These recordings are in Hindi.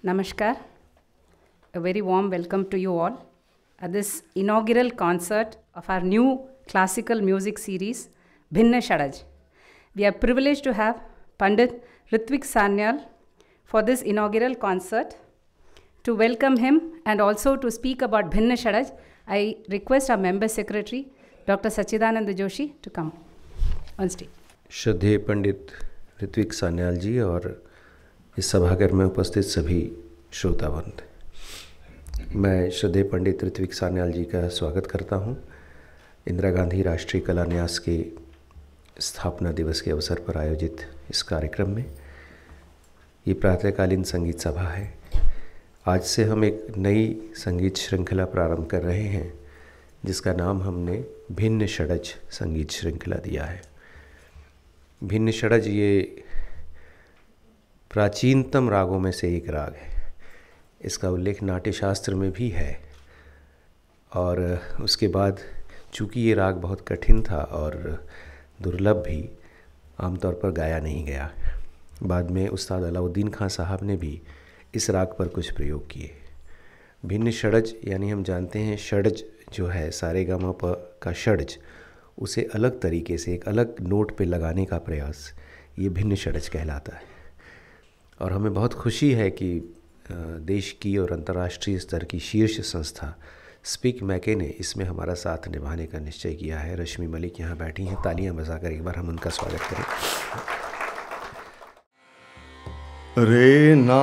Namaskar. A very warm welcome to you all at this inaugural concert of our new classical music series, Bhinna Shadaj. We are privileged to have Pandit Ritvik Sanyal for this inaugural concert. To welcome him and also to speak about Bhinna Shadaj, I request our Member Secretary, Dr. Sachidanand Joshi, to come on stage. श्रद्धेय पंडित ऋत्विक सान्याल जी और इस सभागार में उपस्थित सभी श्रोतावृंद, मैं श्रद्धेय पंडित ऋत्विक सान्याल जी का स्वागत करता हूं इंदिरा गांधी राष्ट्रीय कला न्यास के स्थापना दिवस के अवसर पर आयोजित इस कार्यक्रम में। ये प्रातःकालीन संगीत सभा है। आज से हम एक नई संगीत श्रृंखला प्रारंभ कर रहे हैं जिसका नाम हमने भिन्न षडज संगीत श्रृंखला दिया है। भिन्न षडज ये प्राचीनतम रागों में से एक राग है। इसका उल्लेख नाट्यशास्त्र में भी है और उसके बाद चूँकि ये राग बहुत कठिन था और दुर्लभ भी, आमतौर पर गाया नहीं गया। बाद में उस्ताद अलाउद्दीन खां साहब ने भी इस राग पर कुछ प्रयोग किए। भिन्न षडज यानी हम जानते हैं षडज जो है सारेगामापा का षडज, उसे अलग तरीके से एक अलग नोट पे लगाने का प्रयास, ये भिन्न षडज कहलाता है। और हमें बहुत खुशी है कि देश की और अंतर्राष्ट्रीय स्तर की शीर्ष संस्था स्पीक मैके ने इसमें हमारा साथ निभाने का निश्चय किया है। रश्मि मलिक यहाँ बैठी हैं, तालियां बजाकर एक बार हम उनका स्वागत करें। रे ना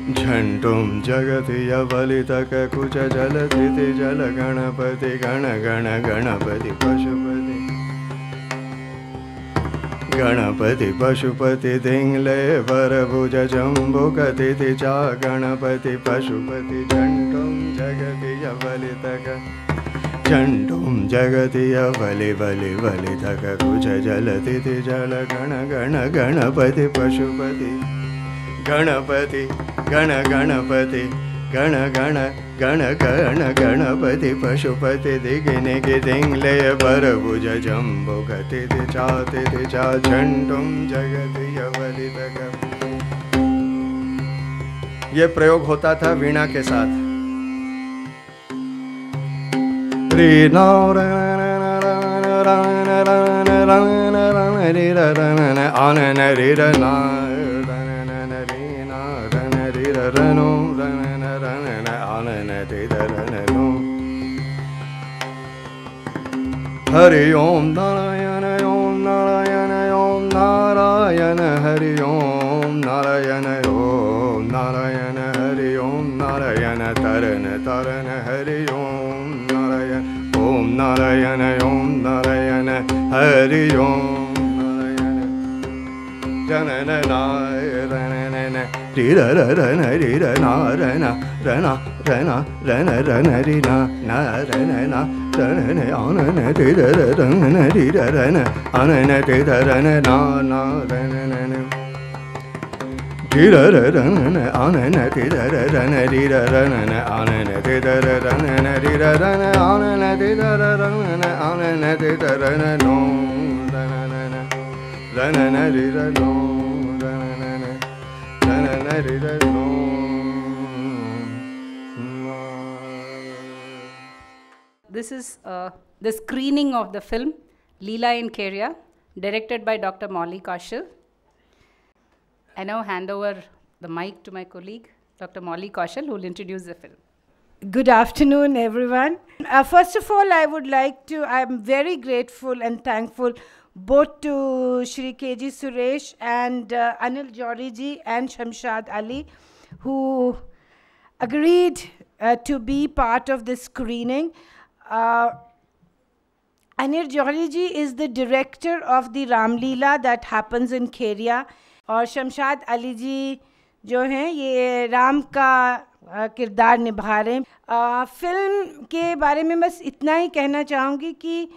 झंटुम जगति यवलितक कुच जलधिति जल गणपति गण गण गणपति पशुपति गणपति पशुपति दिंगले वरभुज जम्बुकतिथि चा गणपति पशुपति झंटुम जगति यवलितक झंटुम जगति यवलि वलि वलितक कुच जलधिति जल गण गण गणपति पशुपति गणपति गण गणपति गण गण गण गण गणपति पशुपति दिगिनि दिंगले बरभुज जम्बुकति तिथि चा झंटुम जगति यवलितक। ये प्रयोग होता था वीणा के साथ। हरि ओम नारायण ओम नारायण ओम नारायण हरि ओम नारायण ओम नारायण हरि ओम नारायण तरन तरन हरि ओम नारायण ओम नारायण हरि ओम नारायण जनन नारायण रीररन रीर नारायण रणा रणा रन रन रीना नारायण रन आनन रीररन रीररन आनन रीररन ना नारायण रीररन आनन रीररन रीररन आनन रीररन रीररन आनन रीररन आनन रीररन no रनन रनन रीरनो रनन रनन रीरनो। This is the screening of the film Leela in Keria, directed by Dr. Molly Kaushal. I now hand over the mic to my colleague, Dr. Molly Kaushal, who will introduce the film. Good afternoon, everyone. First of all, I'm very grateful and thankful both to Shri K.G. Suresh and Anil Johri ji and Shamshad Ali, who agreed to be part of this screening. Anil Johri ji is the director of the Ramleela that happens in Kheria, और शमशाद अली जी जो हैं ये राम का किरदार निभा रहे हैं। फिल्म के बारे में बस इतना ही कहना चाहूँगी कि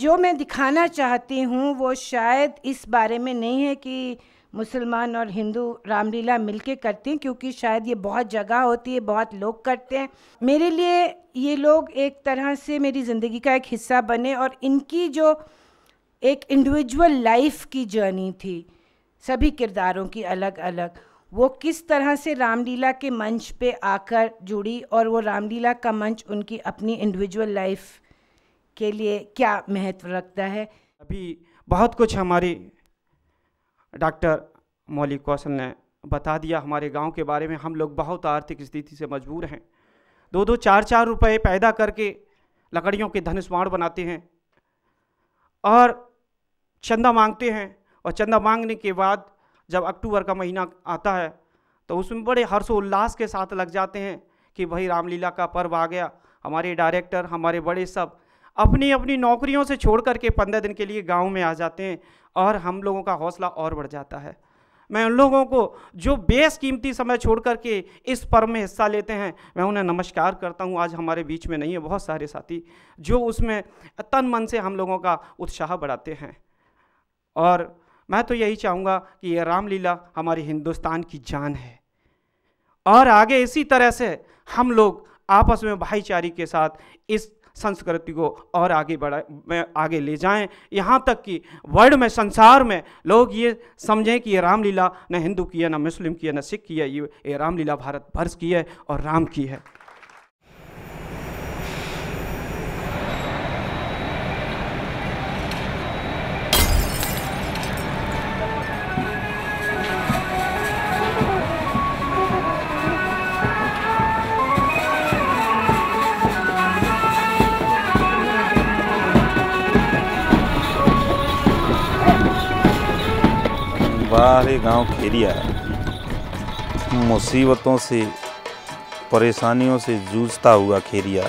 जो मैं दिखाना चाहती हूँ वो शायद इस बारे में नहीं है कि मुसलमान और हिंदू रामलीला मिलके करते हैं, क्योंकि शायद ये बहुत जगह होती है, बहुत लोग करते हैं। मेरे लिए ये लोग एक तरह से मेरी ज़िंदगी का एक हिस्सा बने, और इनकी जो एक इंडिविजुअल लाइफ की जर्नी थी सभी किरदारों की अलग अलग, वो किस तरह से रामलीला के मंच पे आकर जुड़ी, और वो रामलीला का मंच उनकी अपनी इंडिविजुअल लाइफ के लिए क्या महत्व रखता है। अभी बहुत कुछ हमारी डॉक्टर मौलिक कौशल ने बता दिया हमारे गांव के बारे में। हम लोग बहुत आर्थिक स्थिति से मजबूर हैं, 2-2, 4-4 रुपए पैदा करके लकड़ियों के धनुष्वाण बनाते हैं और चंदा मांगते हैं, और चंदा मांगने के बाद जब अक्टूबर का महीना आता है तो उसमें बड़े हर्षोल्लास के साथ लग जाते हैं कि भाई रामलीला का पर्व आ गया। हमारे डायरेक्टर, हमारे बड़े सब अपनी अपनी नौकरियों से छोड़ करके 15 दिन के लिए गांव में आ जाते हैं, और हम लोगों का हौसला और बढ़ जाता है। मैं उन लोगों को जो बेशकीमती समय छोड़ करके इस पर्व में हिस्सा लेते हैं, मैं उन्हें नमस्कार करता हूं। आज हमारे बीच में नहीं है बहुत सारे साथी जो उसमें तन मन से हम लोगों का उत्साह बढ़ाते हैं, और मैं तो यही चाहूँगा कि ये रामलीला हमारे हिंदुस्तान की जान है, और आगे इसी तरह से हम लोग आपस में भाईचारे के साथ इस संस्कृति को और आगे ले जाएं, यहाँ तक कि वर्ल्ड में, संसार में लोग ये समझें कि ये रामलीला न हिंदू की है, न मुस्लिम की है, न सिख की है, ये रामलीला भारत वर्ष की है और राम की है। बाहरी गांव खेरिया मुसीबतों से, परेशानियों से जूझता हुआ खेरिया।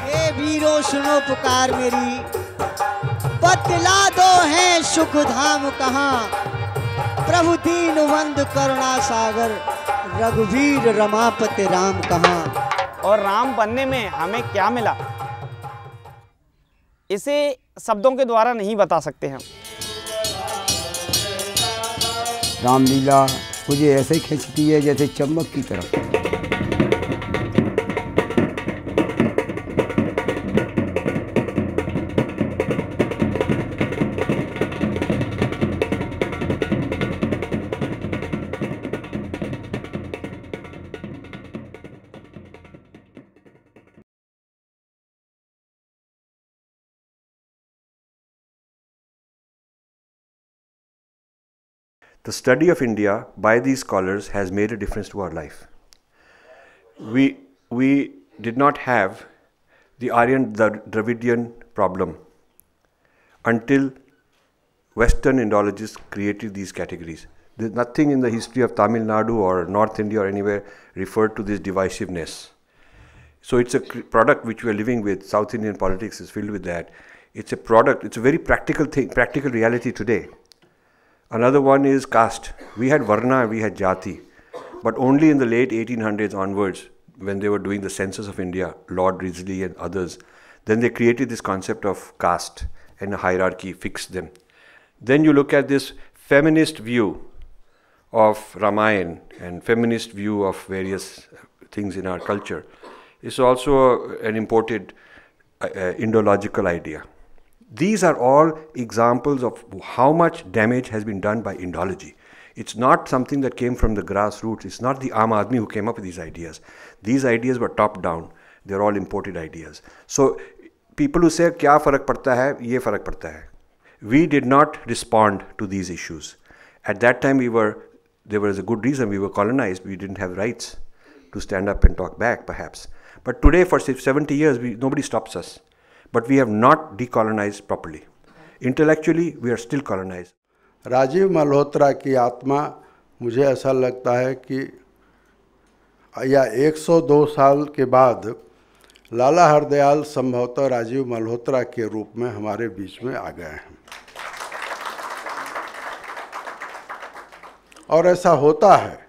ये वीरों सुनो पुकार मेरी, बतला दो है सुख धाम कहाँ, प्रभु दीनवंद करुणा सागर, रघुवीर रमापति राम कहाँ। और राम बनने में हमें क्या मिला, इसे शब्दों के द्वारा नहीं बता सकते हम। रामलीला मुझे ऐसे ही खींचती है जैसे चम्मक की तरह। The study of India by these scholars has made a difference to our life. We did not have the Aryan Dravidian problem until Western Indologists created these categories. There's nothing in the history of Tamil Nadu or North India or anywhere referred to this divisiveness. So it's a product which we are living with. South Indian politics is filled with that. It's a product, it's a very practical thing, practical reality today. Another one is caste. We had Varna, we had Jati, but only in the late 1800s onwards, when they were doing the census of India, Lord Risley and others, then they created this concept of caste and a hierarchy, fixed them. Then you look at this feminist view of Ramayana and feminist view of various things in our culture. It's also an imported Indological idea. These are all examples of how much damage has been done by Indology. It's not something that came from the grassroots. It's not the Aam Aadmi who came up with these ideas. These ideas were top down. They're all imported ideas. So people who say क्या फ़र्क पड़ता है, ये फ़र्क पड़ता है. We did not respond to these issues. At that time there was a good reason we were colonized. We didn't have rights to stand up and talk back, perhaps. But today, for 70 years, nobody stops us. But we have not decolonized properly. Intellectually, we are still colonized. Rajiv Malhotra की आत्मा, मुझे ऐसा लगता है कि या 102 साल के बाद लाला हरदयाल संभवतः राजीव मल्होत्रा के रूप में हमारे बीच में आ गए हैं। और ऐसा होता है।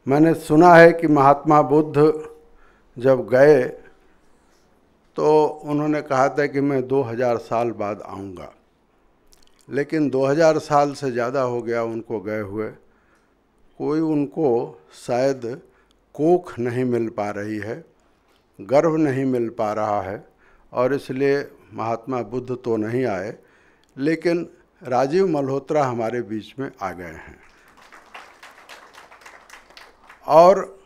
मैंने सुना है कि महात्मा बुद्ध जब गए तो उन्होंने कहा था कि मैं 2000 साल बाद आऊँगा, लेकिन 2000 साल से ज़्यादा हो गया उनको गए हुए। कोई उनको शायद कोख नहीं मिल पा रही है, गर्भ नहीं मिल पा रहा है, और इसलिए महात्मा बुद्ध तो नहीं आए, लेकिन राजीव मल्होत्रा हमारे बीच में आ गए हैं। और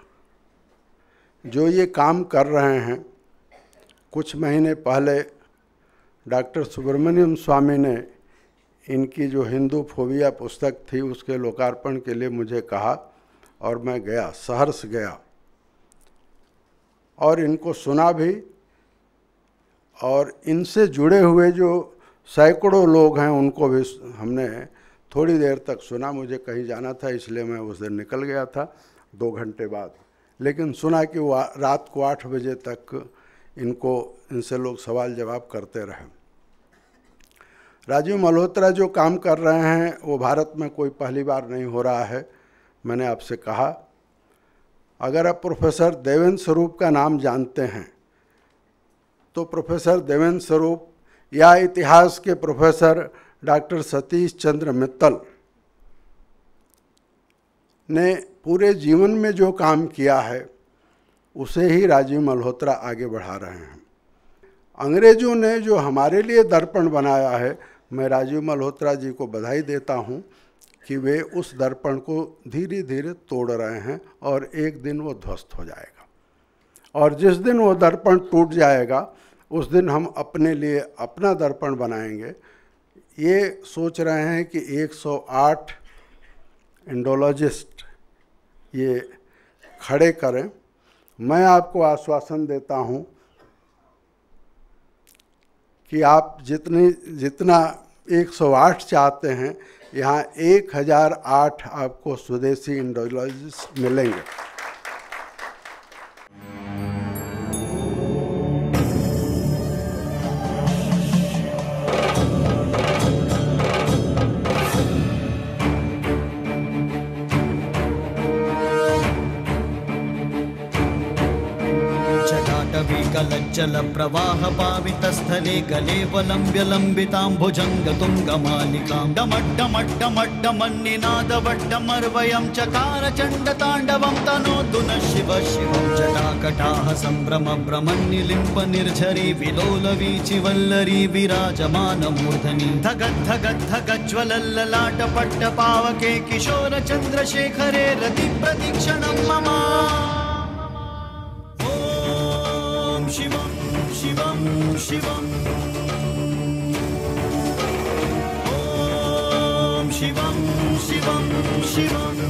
जो ये काम कर रहे हैं, कुछ महीने पहले डॉक्टर सुब्रमण्यम स्वामी ने इनकी जो हिंदू फोबिया पुस्तक थी उसके लोकार्पण के लिए मुझे कहा, और मैं गया, सहर्ष गया और इनको सुना भी। और इनसे जुड़े हुए जो सैकड़ों लोग हैं उनको भी हमने थोड़ी देर तक सुना। मुझे कहीं जाना था इसलिए मैं उस दिन निकल गया था 2 घंटे बाद, लेकिन सुना कि वो रात को 8 बजे तक इनसे लोग सवाल जवाब करते रहे। राजीव मल्होत्रा जो काम कर रहे हैं वो भारत में कोई पहली बार नहीं हो रहा है। मैंने आपसे कहा, अगर आप प्रोफेसर देवेंद्र स्वरूप का नाम जानते हैं तो प्रोफेसर देवेंद्र स्वरूप या इतिहास के प्रोफेसर डॉक्टर सतीश चंद्र मित्तल ने पूरे जीवन में जो काम किया है उसे ही राजीव मल्होत्रा आगे बढ़ा रहे हैं। अंग्रेज़ों ने जो हमारे लिए दर्पण बनाया है, मैं राजीव मल्होत्रा जी को बधाई देता हूं कि वे उस दर्पण को धीरे धीरे तोड़ रहे हैं और एक दिन वो ध्वस्त हो जाएगा। और जिस दिन वो दर्पण टूट जाएगा उस दिन हम अपने लिए अपना दर्पण बनाएंगे। ये सोच रहे हैं कि 108 इंडोलॉजिस्ट ये खड़े करें। मैं आपको आश्वासन देता हूं कि आप जितना 108 चाहते हैं, यहाँ 1008 आपको स्वदेशी इंडोलॉजिस्ट मिलेंगे। जल प्रवाह पावितस्थले गलेवलम्ब्य लम्बिताम्बुजङ्गतुङ्गमालिकां डमड्डमड्डमड्डमन्निनादवड्डमर्वयं चकार चण्डताण्डवं तनोतु नः शिव शिवं जटाकटाः सम्भ्रमभ्रमन्निलिम्बनिर्झरी विलोलवीचिवल्लरी विराजमानमूर्धनि धगद्धगद्धगज्ज्वलल्ललाटपट्टपावके किशोरचन्द्रशेखरे रतिप्रतीक्षणं मम। शिवं शिवं शिवम् ॐ शिवं शिवं शिवम्।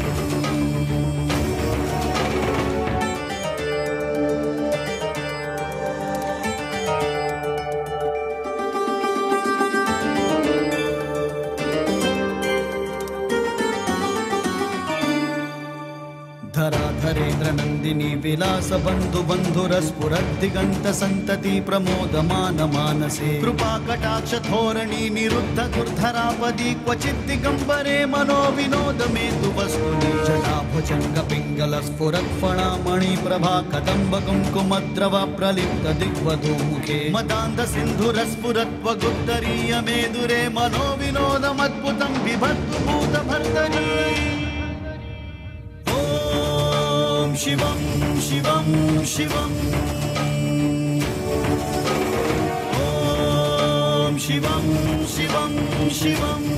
धराधरेन्द्र नंदिनी विलास बंधु बंधुरस्फुरद्दिगंत संतति प्रमोदमान मानसे कृपा कटाक्ष धोरणी निरुद्ध दुर्धरापदी क्वचित् दिगंबरे मनो विनोद मेतु वस्तुनि जटाभुजंग पिंगल स्फुरत् फणामणि प्रभा कदम्ब कुंकुमद्रव प्रलिप्त दिग्वधू मुखे मदान्ध सिन्धुरस्फुरत् वगुत्तरीय मेदुरे मनो विनोदमद्भुतं बिभत्तु भूतभर्तनी। शिवं शिवं शिवम् ॐ शिवं शिवं शिवम्।